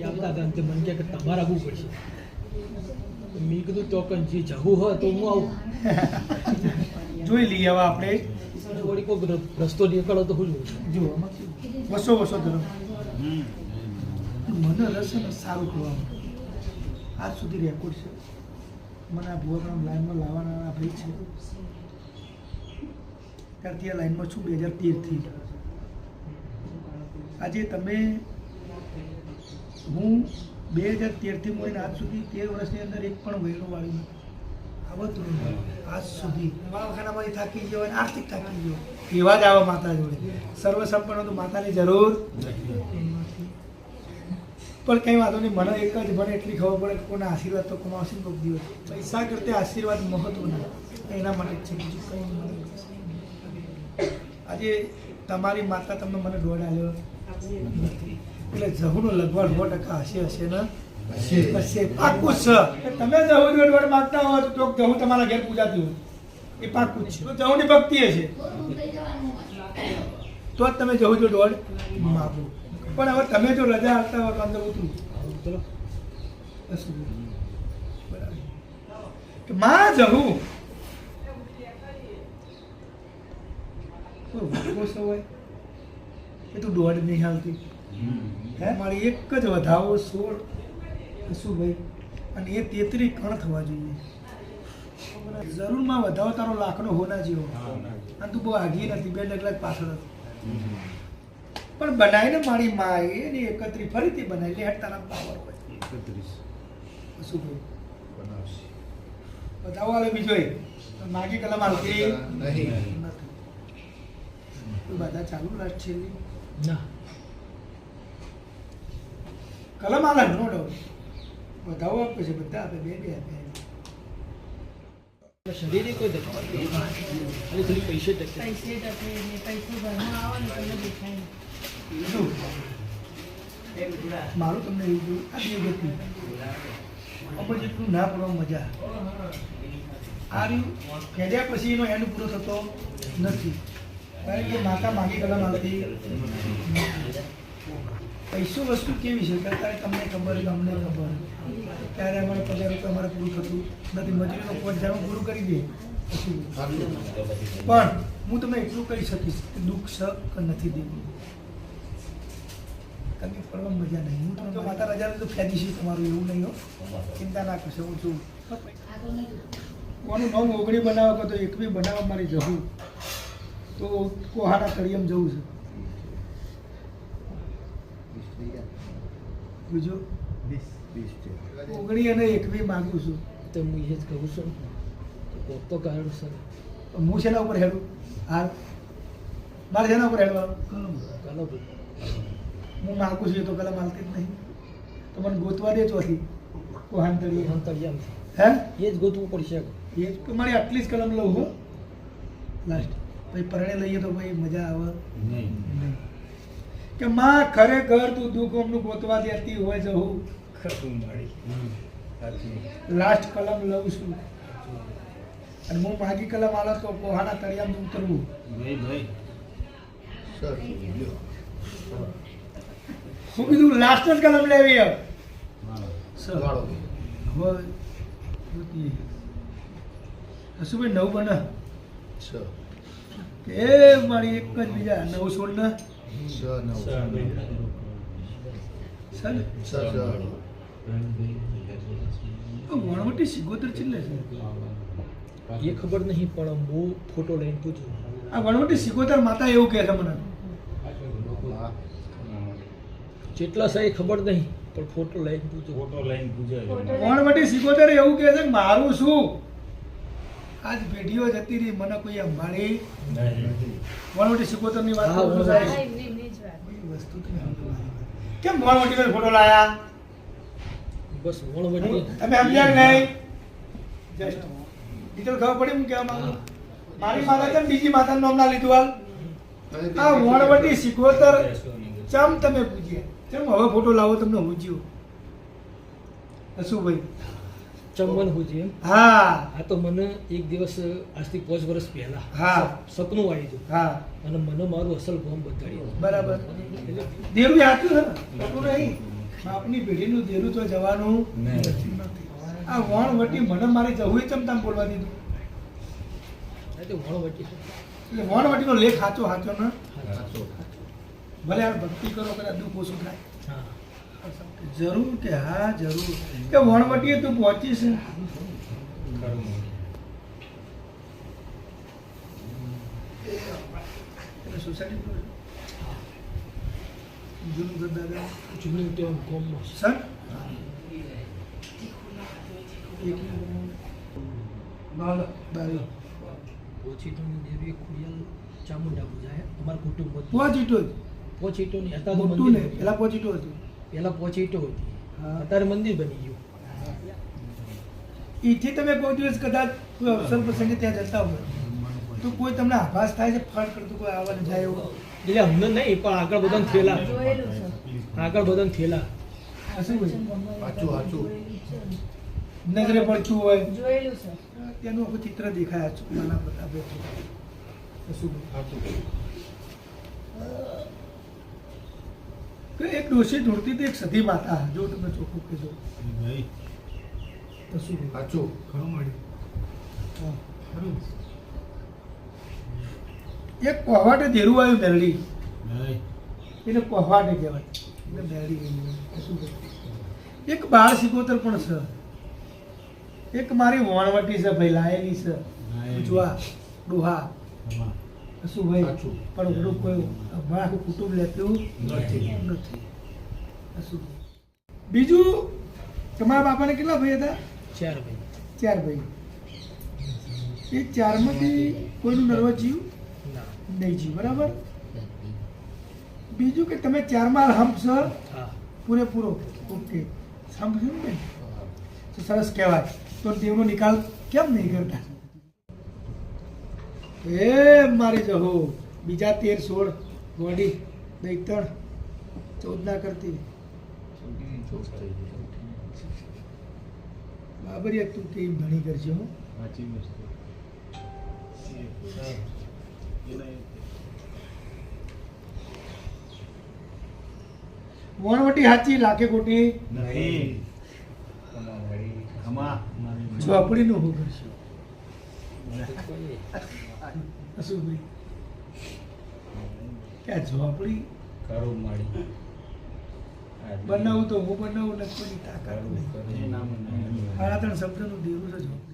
આવતા હતા તે મને કે તમારે આવવું પડશે. મેં કીધું તો જે જવું હોય તો હું આવું. જોઈ લઈએ હવે આપણે વળી કોઈક રસ્તો નીકળો તો હું જુઓ વસો ધરો મને રસ છે ને સારું કરવાનું. આજ સુધી રેકોર્ડ છે મને આ ભુવા લાઈનમાં લાવવાના આપણે છે ત્યારથી આ લાઈનમાં છું 2013થી. આજે તમે હું 2013થી મળીને આજ સુધી 13 વર્ષની અંદર એક પણ વહેલો વાળી નથી આવતું નહીં. આજ સુધી દવાખાનામાંથી થાકી ગયો અને આર્થિક થાકી ગયો એવા જ આવા માતા જોડે સર્વસંપન્ન તો માતાની જરૂર પણ કંઈ વાંધો નહીં. મને એક જ મને એટલી ખબર પડે કે કોના આશીર્વાદ તો કમાવશે કોઈક દિવસ. પૈસા કરતાં આશીર્વાદ મહત્વના એના માટે જ છે બીજું કંઈ નહીં. આજે તમારી માતા તમને મને દોડ આવ્યો નથી એટલે જહુનો લગભગ 100% હશે ને હશે પાકું છે. તમે જહુ દોડ માગતા હો તો જહુ તમારા ઘેર પૂજાતી હોય એ પાકું જ છે. તો જહુની ભક્તિ હશે તો જ તમે જહુ જો દોડ માગો. પણ હવે તમે જો રજા આપતા હો તો અંદર ઉતરું ચલો બરાબર માં જહુ એ તું દોડ નહીં હાલતી હે મારી એક જ વધાવો 16 શું ભાઈ અને એ 33 કણ થવા જોઈએ. જરૂરમાં વધાવો તારો લાખનો હોના જેવો અને તું બહુ આગી નથી 2 ડગલા પાછળ હતી પણ બનાવીને મારી માં એની 31 ફરીથી બનાવી લે તારા પાવર હોય 31 શું ભાઈ બનાવશે વધાવો આલે બીજો માગી કલમ હાલતી નહીં બધા ચાલુ લાસ્ટ છેલ્લી ના કલમ આલે નો ડાઉટ બતાવો આપે છે બધા આપે બે આપે શરીરે કોઈ દેખાય ખાલી ખાલી પૈસે ટકે પૈસો ઘરમાં આવો ને તમને દેખાય મારું તમને એવું આ બે ગતિ અપર જેટલું ના પડવા મજા આ રહ્યું ખેડ્યા પછી એનો એન્ડ પૂરો થતો નથી કારણ કે માતા માગી કલમ આવતી પૈસો વસ્તુ કેવી છે ત્યારે તમને ખબર અમને ખબર ત્યારે અમારે 50 રૂપિયા અમારે પૂરું થતું નથી મજૂરીનો 5000 પૂરું કરી દે પણ હું તમને એટલું કહી શકીશ કે દુઃખ છે કે નથી દેવું કદી ફરવા મજા નહીં. હું તમને માતા રજા તો ફેદી છે તમારું એવું નહીં હો ચિંતા ના કરશો. હું છું કોનું નવું ઓગણી બનાવો તો એક બી બનાવવા મારી જવું તો કોહાના તળિયમ જવું છે બીજું 19 અને 21 માગું છું. તો હું એ જ કહું છું કોક તો કારણ છે. હું શેના ઉપર હેડું હાલ મારે શેના ઉપર હેડવાનું ચાલો હું માગું છું એ તો કલમ હાલતી જ નહીં તો મને ગોતવા દે ચોથી કોહાન તળિયે તળિયામ હે એ જ ગોતવું પડશે. એ જ મારી આટલી જ કલમ લઉં હો લાસ્ટ પછી પરણે લઈએ તો ભાઈ મજા આવે નહીં કે માં ખરેખર તું દુઃખ અમનું ગોતવા દેતી હોય જવું લાસ્ટ કલમ લઉં છું અને હું માગી કલમ આલો તો કોહાના તળિયામાં ઉતરવું હું કીધું લાસ્ટ જ કલમ લેવી હવે શું ભાઈ 9 બને એ મારી એક જ બીજા 9 16 ને વણવટી 77 છેલ્લે છે એ ખબર નહીં પણ હું ફોટો લઈને પૂછું. આ વણવટી 77 માતા એવું કહે છે મને જેટલા છે એ ખબર નહીં પણ ફોટો લઈને પૂછું. વણવટી 77 એવું કહે છે કે મારું શું આજ પેઢીઓ જતી રહી મને કોઈ અંબાડી વણવટી 77 ની વાત કરું સાહેબ વસ્તુ કેમ વણવટી પર ફોટો લાયા બસ વણવટી તમે સમજ્યા કે નહીં જસ્ટ ડિટેલ ખબર પડી હું કહેવા માંગુ મારી માતા કેમ બીજી માતાનું નામ ના લીધું હાલ આ વણવટી 77 ચમ તમે પૂછ્યા ચમ હવે ફોટો લાવો તમને પૂછ્યું શું ભાઈ ચમન હું છે એમ હા આ તો મને એક દિવસ આજથી 5 વર્ષ પહેલા હા. સપનું આવ્યું હતું હા અને મને મારું અસલ ગામ બતાડ્યું બરાબર દેરું સાચું છે ને ખોટું નહીં બાપની પેઢીનું દેરું તો જવાનું નથી. આ વણવટી મને મારે જવું એ ચમતામ બોલવા દીધું એટલે વણો વચ્ચે છે. એટલે વણવટીનો લેખ સાચો સાચો ને ભલે આ ભક્તિ કરો કદાચ દુઃખ ઓછું થાય હા જરૂર કે હા જરૂર કે વણવટીએ તું પહોંચીશ એટલે સોસાયટી જૂનું ઘર દાદા જૂનું તો આમ ગામમાં છે. સર બારી પોચીટોની દેવી ખુડિયાલ ચામુંડા પૂજાય અમારા કુટુંબ પોચીટો જ પોચીટોની હતા તો મોટું ને મંદિર પેલા પોચીટો હતું પહેલા પોચીટો હતી હા. અત્યારે મંદિર બની ગયું એથી તમે કોઈ દિવસ કદાચ કોઈ અવસર પ્રસંગે ત્યાં જતા હોય તો કોઈ તમને આભાસ થાય છે ફળ કરતું કોઈ આવવાનું જાય એવું એટલે અમને નહીં પણ આગળ બધાને થયેલા જોયેલું છે આગળ બધાને થયેલા શું હોય? જોયેલું છે. નજરે પડતું હોય જોયેલું છે તેનું આખું ચિત્ર દેખાય છે નાના પ્રતાપે શું કે એક ડોશી ઢૂંઢતી હતી એક સતી માતા જો તમે ચોખ્ખું કહેજો તો શું સાચું. ઘણું મળ્યું હા, ખરું. એક કોહવાટે ધેરું આવ્યું મેરડી એટલે કોહવાટે કહેવાય એટલે મેરડી ગઈ શું કહે? એક બાળ સિકોતર પણ છે એક મારી વણવટી છે ભાઈ લાયેલી છે જોવા ડોહા શું ભાઈ સાચું. પણ ઓલું કોઈ અમારું આખું કુટુંબ લેતું નથી. નથી શું બીજું તમારા બાપાને કેટલા ભાઈ હતા 4 ભાઈ 4 ભાઈ એ 4માંથી કોઈનું નર્વસ જીવ ના નહીં જીવ બરાબર બીજું કે તમે 4માં હંપ છો હા પૂરેપૂરો ઓકે સાંભળ્યું ને તો સરસ કહેવાય તો દેવનો નિકાલ કેમ નહીં કરતા એ મારી જહો બીજા 13 16 ગોડી દૈતણ 14 ના કરતી બાબરિયા તું કેમ ભણી કરજો હો વણવટી હાચી લાખે કોટી ઝોપડીનું હું કરશો શું ભાઈ કે આ ઝોપડી બનાવું તો હું બનાવું ને કોઈની તાકાત નહીં 3.5 શબ્દનું દેવું છે ઝોપડી